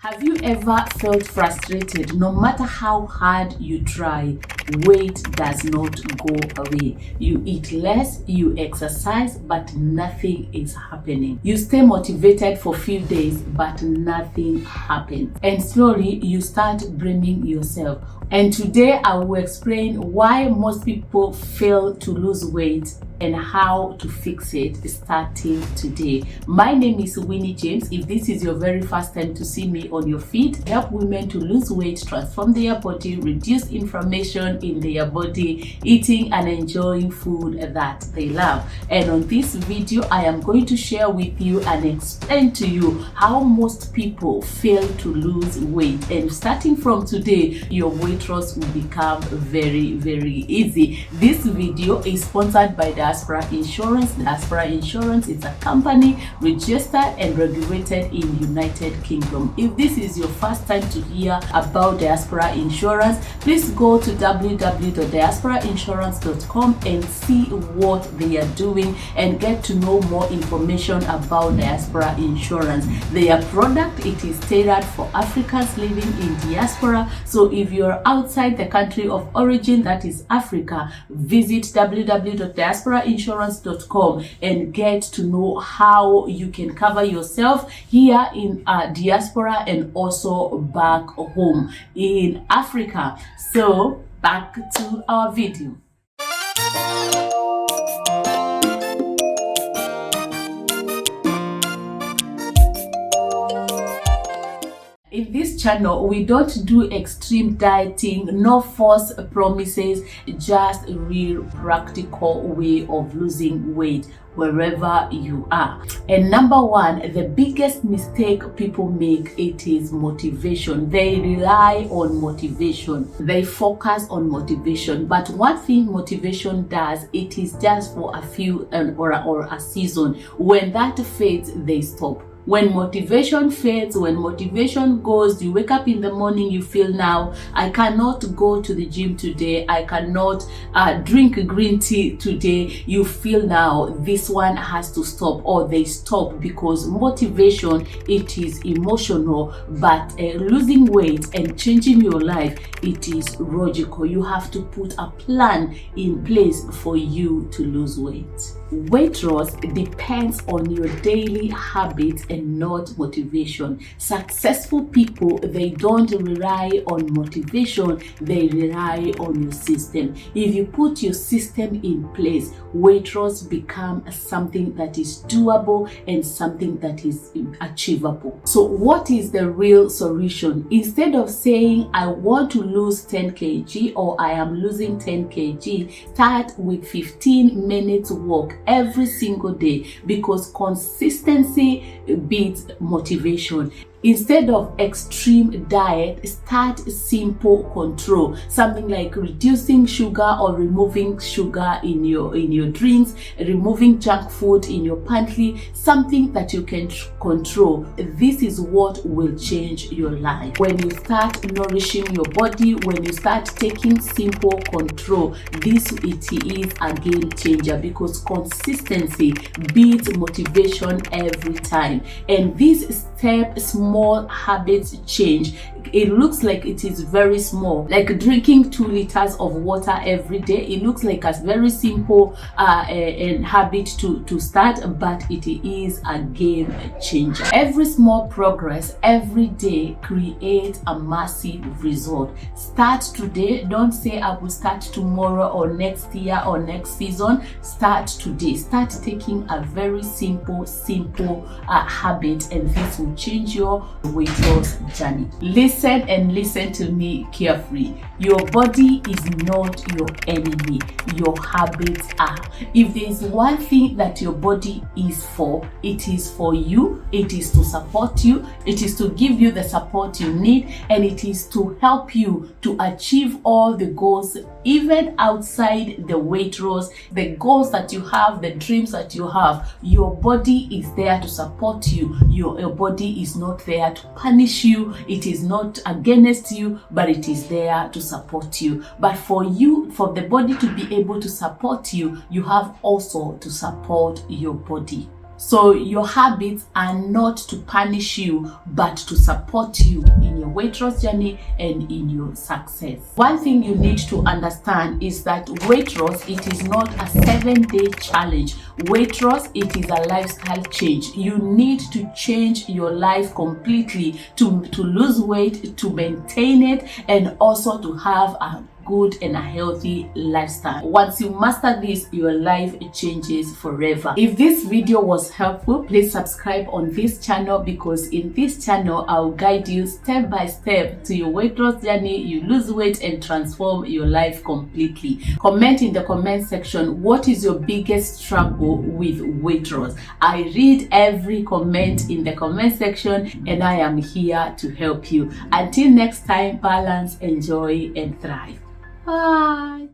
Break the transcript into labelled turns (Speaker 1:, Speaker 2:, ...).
Speaker 1: Have you ever felt frustrated? No matter how hard you try, weight does not go away. You eat less, you exercise, but nothing is happening. You stay motivated for a few days, but nothing happens. And slowly you start blaming yourself. And today I will explain why most people fail to lose weight and how to fix it starting today. My name is Winnie James. If this is your very first time to see me on your feed, help women to lose weight, transform their body, reduce inflammation in their body, eating and enjoying food that they love. And on this video, I am going to share with you and explain to you how most people fail to lose weight. And starting from today, your weight loss will become very, very easy. This video is sponsored by Diaspora Insurance. Diaspora Insurance is a company registered and regulated in United Kingdom. If this is your first time to hear about Diaspora Insurance, please go to www.diasporainsurance.com and see what they are doing and get to know more information about Diaspora Insurance. Their product, it is tailored for Africans living in diaspora. So if you're outside the country of origin, that is Africa, visit www.diasporainsurance.com and get to know how you can cover yourself here in diaspora and also back home in Africa. So back to our video. In this channel, we don't do extreme dieting, no false promises, just a real practical way of losing weight wherever you are. And number one, the biggest mistake people make, it is motivation. They rely on motivation. They focus on motivation. But one thing motivation does, it is just for a few or a season. When that fades, they stop. When motivation fades, when motivation goes, you wake up in the morning, you feel now, I cannot go to the gym today, I cannot drink green tea today, you feel now this one has to stop, or they stop because motivation, it is emotional, but losing weight and changing your life, it is logical. You have to put a plan in place for you to lose weight. Weight loss depends on your daily habits and not motivation. Successful people, they don't rely on motivation, they rely on your system. If you put your system in place, weight loss becomes something that is doable and something that is achievable. So what is the real solution? Instead of saying I want to lose 10 kg or I am losing 10 kg, start with 15 minutes walk every single day, because consistency beats motivation. Instead of extreme diet, start simple control. Something like reducing sugar or removing sugar in your drinks, removing junk food in your pantry, something that you can control. This is what will change your life. When you start nourishing your body, when you start taking simple control, it is a game changer, because consistency beats motivation every time. And this small habits change. It looks like it is very small, like drinking 2 liters of water every day. It looks like a very simple habit to start, but it is a game changer. Every small progress every day creates a massive result. Start today. Don't say I will start tomorrow or next year or next season. Start today. Start taking a very simple habit, and this will change your weight loss journey. Listen to me carefully. Your body is not your enemy. Your habits are. If there is one thing that your body is for, it is for you. It is to support you. It is to give you the support you need, and it is to help you to achieve all the goals, even outside the weight loss, the goals that you have, the dreams that you have. Your body is there to support you. Your body is not there to punish you. It is not against you, but it is there to support you. But for the body to be able to support you, you have also to support your body. So your habits are not to punish you, but to support you in your weight loss journey and in your success. One thing you need to understand is that weight loss, it is not a 7-day challenge. Weight loss, it is a lifestyle change. You need to change your life completely to lose weight, to maintain it, and also to have a good and a healthy lifestyle. Once you master this, your life changes forever. If this video was helpful, please subscribe on this channel, because in this channel I'll guide you step by step to your weight loss journey. You lose weight and transform your life completely. Comment in the comment section, what is your biggest struggle with weight loss? I read every comment in the comment section and I am here to help you. Until next time, balance, enjoy and thrive. Bye.